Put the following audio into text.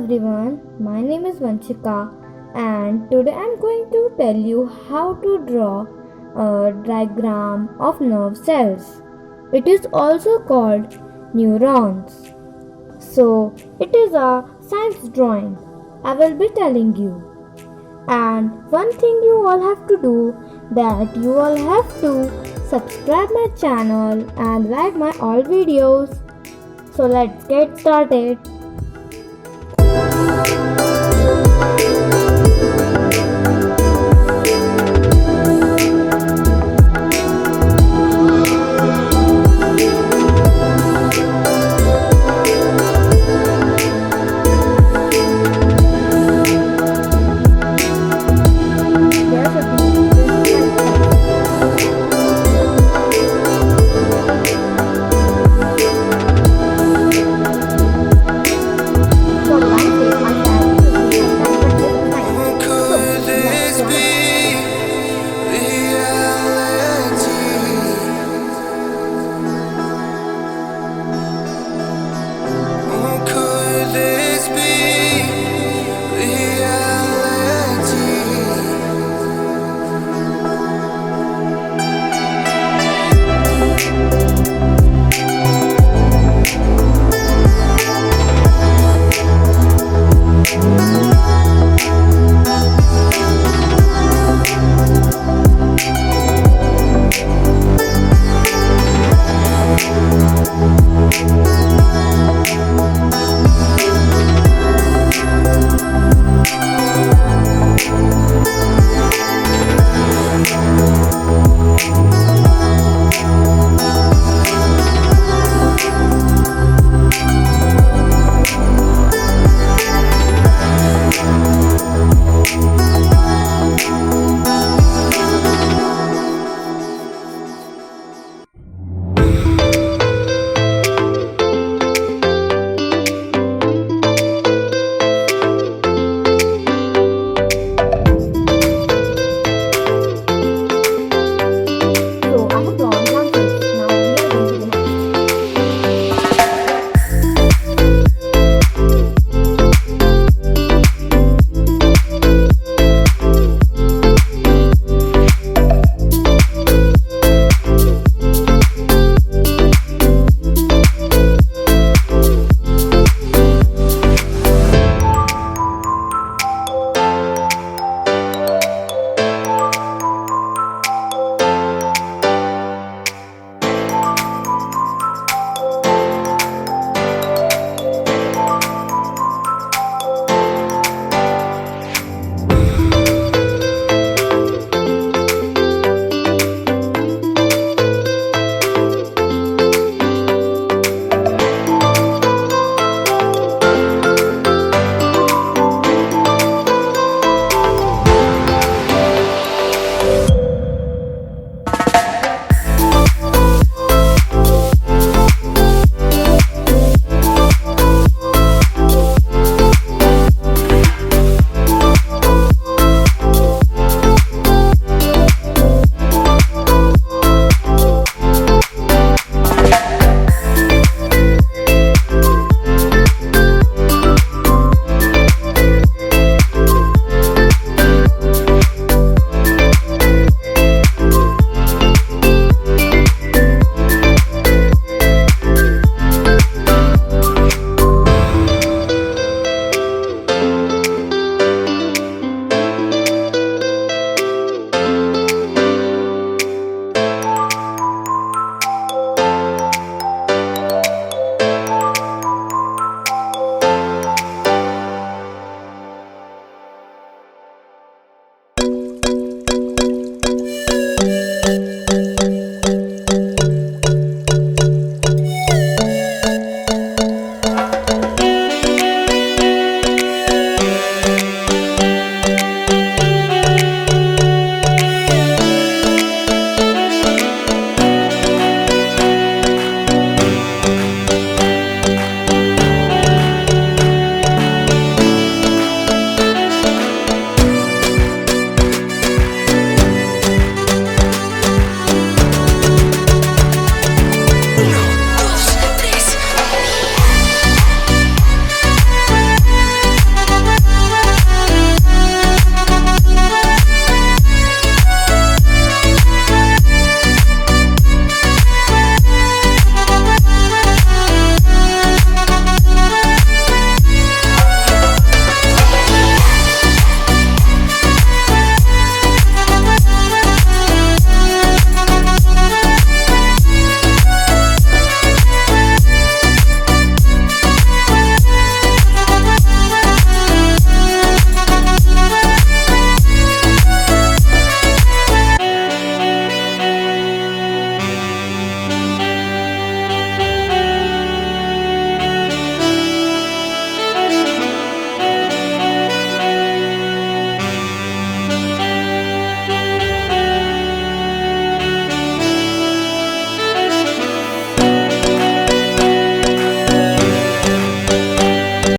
everyone, my name is Vanshika and today I am going to tell you how to draw a diagram of nerve cells. It is also called neurons. So, it is a science drawing I will be telling you. And one thing you all have to do that you all have to subscribe my channel and like my all videos. So let's get started.